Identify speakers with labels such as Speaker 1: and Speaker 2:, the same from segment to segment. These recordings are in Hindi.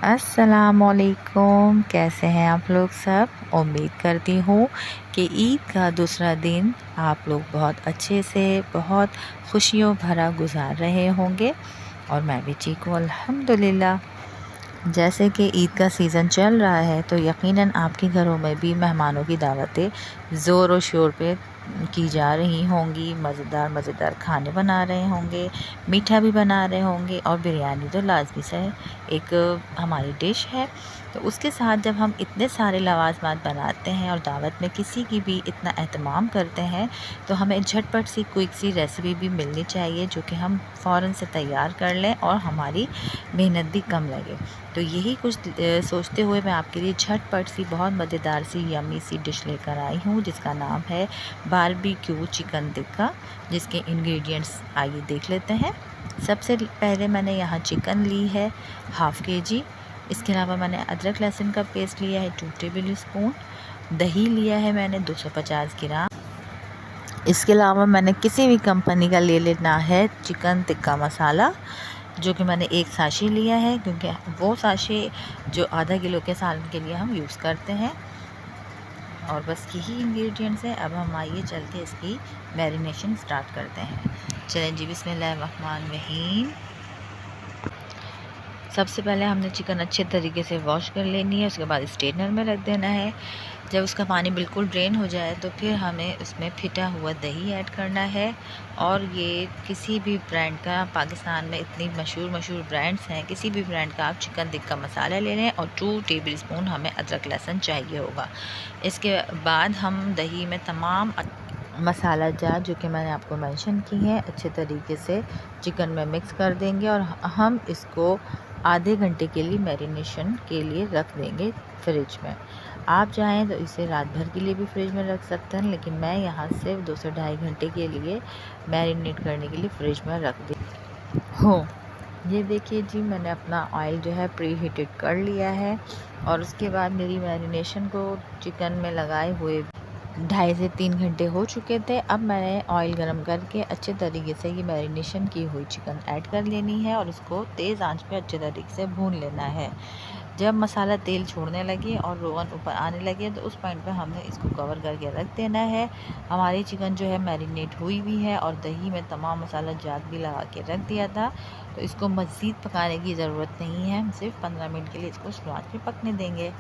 Speaker 1: अस्सलामुअलैकुम, कैसे हैं आप लोग सब। उम्मीद करती हूँ कि ईद का दूसरा दिन आप लोग बहुत अच्छे से, बहुत खुशियों भरा गुजार रहे होंगे और मैं भी ठीक हूँ अल्हम्दुलिल्लाह। जैसे कि ईद का सीज़न चल रहा है तो यकीनन आपके घरों में भी मेहमानों की दावतें ज़ोर और शोर पे की जा रही होंगी। मज़ेदार मज़ेदार खाने बना रहे होंगे, मीठा भी बना रहे होंगे और बिरयानी तो लाजमी से एक हमारी डिश है। तो उसके साथ जब हम इतने सारे लवाज़मात बनाते हैं और दावत में किसी की भी इतना एहतमाम करते हैं तो हमें झटपट सी क्विक सी रेसिपी भी मिलनी चाहिए जो कि हम फ़ौरन से तैयार कर लें और हमारी मेहनत भी कम लगे। तो यही कुछ सोचते हुए मैं आपके लिए झटपट सी बहुत मज़ेदार सी यम्मी सी डिश लेकर आई हूँ जिसका नाम है बारबेक्यू चिकन टिक्का, जिसके इंग्रेडिएंट्स आइए देख लेते हैं। सबसे पहले मैंने यहाँ चिकन ली है हाफ़ केजी। इसके अलावा मैंने अदरक लहसुन का पेस्ट लिया है 2 टेबल स्पून। दही लिया है मैंने 250 ग्राम। इसके अलावा मैंने किसी भी कंपनी का ले लेना है चिकन टिक्का मसाला, जो कि मैंने एक साशे लिया है क्योंकि वो साशे जो आधा किलो के सालन के लिए हम यूज़ करते हैं। और बस यही इंग्रेडिएंट्स हैं। अब हम आइए चल के इसकी मैरिनेशन स्टार्ट करते हैं। चलें जी, बिस्मिल्लाहिर्रहमानिर्रहीम। सबसे पहले हमने चिकन अच्छे तरीके से वॉश कर लेनी है, उसके बाद स्ट्रेनर में रख देना है। जब उसका पानी बिल्कुल ड्रेन हो जाए तो फिर हमें उसमें फिटा हुआ दही ऐड करना है। और ये किसी भी ब्रांड का, पाकिस्तान में इतनी मशहूर ब्रांड्स हैं, किसी भी ब्रांड का आप चिकन टिक्का मसाला ले लें और 2 टेबल स्पून हमें अदरक लहसुन चाहिए होगा। इसके बाद हम दही में तमाम मसाला जार जो कि मैंने आपको मेंशन की है अच्छे तरीके से चिकन में मिक्स कर देंगे और हम इसको आधे घंटे के लिए मैरिनेशन के लिए रख देंगे फ्रिज में। आप चाहें तो इसे रात भर के लिए भी फ्रिज में रख सकते हैं, लेकिन मैं यहाँ सिर्फ 2 से ढाई घंटे के लिए मैरिनेट करने के लिए फ्रिज में रख दी हूँ। ये देखिए जी, मैंने अपना ऑयल जो है प्री हीटेड कर लिया है और उसके बाद मेरी मैरिनेशन को चिकन में लगाए हुए 2.5 से 3 घंटे हो चुके थे। अब मैंने ऑयल गरम करके अच्छे तरीके से ये मैरिनेशन की हुई चिकन ऐड कर लेनी है और उसको तेज़ आंच पे अच्छे तरीके से भून लेना है। जब मसाला तेल छोड़ने लगे और रोगन ऊपर आने लगे तो उस पॉइंट पे हमने इसको कवर करके रख देना है। हमारी चिकन जो है मैरिनेट हुई भी है और दही में तमाम मसाला जात भी लगा के रख दिया था, तो इसको मज़ीद पकाने की ज़रूरत नहीं है। हम सिर्फ 15 मिनट के लिए इसको स्लो आंच पे पकने देंगे।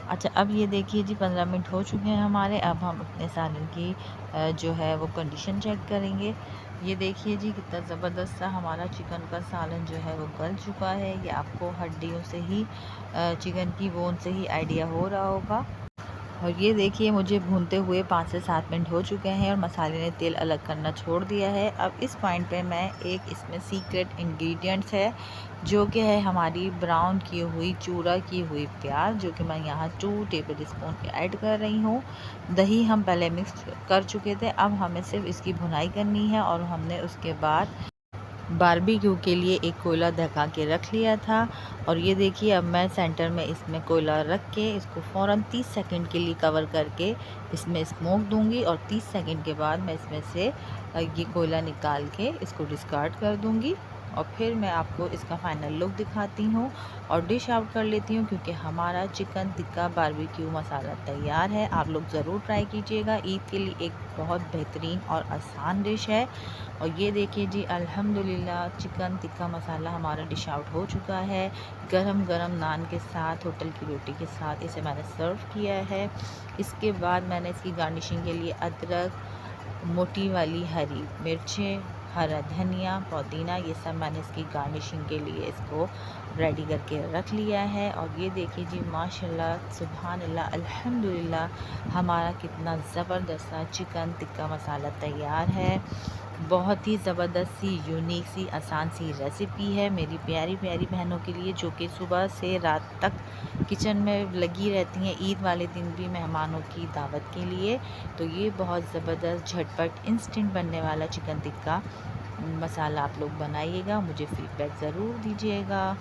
Speaker 1: अच्छा, अब ये देखिए जी 15 मिनट हो चुके हैं हमारे। अब हम अपने सालन की जो है वो कंडीशन चेक करेंगे। ये देखिए जी कितना ज़बरदस्त सा हमारा चिकन का सालन जो है वो गल चुका है। ये आपको हड्डियों से ही, चिकन की बोन से ही आइडिया हो रहा होगा। और ये देखिए मुझे भूनते हुए 5 से 7 मिनट हो चुके हैं और मसाले ने तेल अलग करना छोड़ दिया है। अब इस पॉइंट पे मैं एक इसमें सीक्रेट इंग्रेडिएंट्स है जो कि है हमारी ब्राउन की हुई, चूरा की हुई प्याज, जो कि मैं यहाँ 2 टेबल स्पून ऐड कर रही हूँ। दही हम पहले मिक्स कर चुके थे, अब हमें सिर्फ इसकी भुनाई करनी है। और हमने उसके बाद बारबेक्यू के लिए एक कोयला ढका के रख लिया था। और ये देखिए अब मैं सेंटर में इसमें कोयला रख के इसको फ़ौरन 30 सेकंड के लिए कवर करके इसमें स्मोक दूंगी और 30 सेकंड के बाद मैं इसमें से ये कोयला निकाल के इसको डिस्कार्ड कर दूंगी। और फिर मैं आपको इसका फ़ाइनल लुक दिखाती हूँ और डिश आउट कर लेती हूँ, क्योंकि हमारा चिकन टिक्का बारबेक्यू मसाला तैयार है। आप लोग ज़रूर ट्राई कीजिएगा, ईद के लिए एक बहुत बेहतरीन और आसान डिश है। और ये देखिए जी अल्हम्दुलिल्लाह चिकन टिक्का मसाला हमारा डिश आउट हो चुका है। गरम गरम नान के साथ, होटल की रोटी के साथ इसे मैंने सर्व किया है। इसके बाद मैंने इसकी गार्निशिंग के लिए अदरक, मोटी वाली हरी मिर्चें, हरा धनिया, पुदीना, ये सब मैंने इसकी गार्निशिंग के लिए इसको रेडी करके रख लिया है। और ये देखिए जी माशाल्लाह सुभान अल्लाह अल्हम्दुलिल्लाह हमारा कितना ज़बरदस्त सा चिकन टिक्का मसाला तैयार है। बहुत ही ज़बरदस्त सी, यूनिक सी, आसान सी रेसिपी है मेरी प्यारी प्यारी बहनों के लिए जो कि सुबह से रात तक किचन में लगी रहती हैं, ईद वाले दिन भी मेहमानों की दावत के लिए। तो ये बहुत ज़बरदस्त झटपट इंस्टेंट बनने वाला चिकन टिक्का मसाला आप लोग बनाइएगा, मुझे फ़ीडबैक ज़रूर दीजिएगा।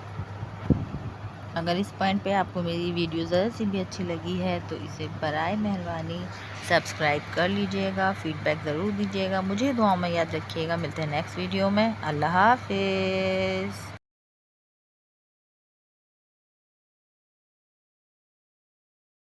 Speaker 1: अगर इस पॉइंट पे आपको मेरी वीडियो ज़रा सी भी अच्छी लगी है तो इसे बराए मेहरबानी सब्सक्राइब कर लीजिएगा, फ़ीडबैक ज़रूर दीजिएगा, मुझे दुआओं में याद रखिएगा। मिलते हैं नेक्स्ट वीडियो में। अल्लाह हाफ़िज़।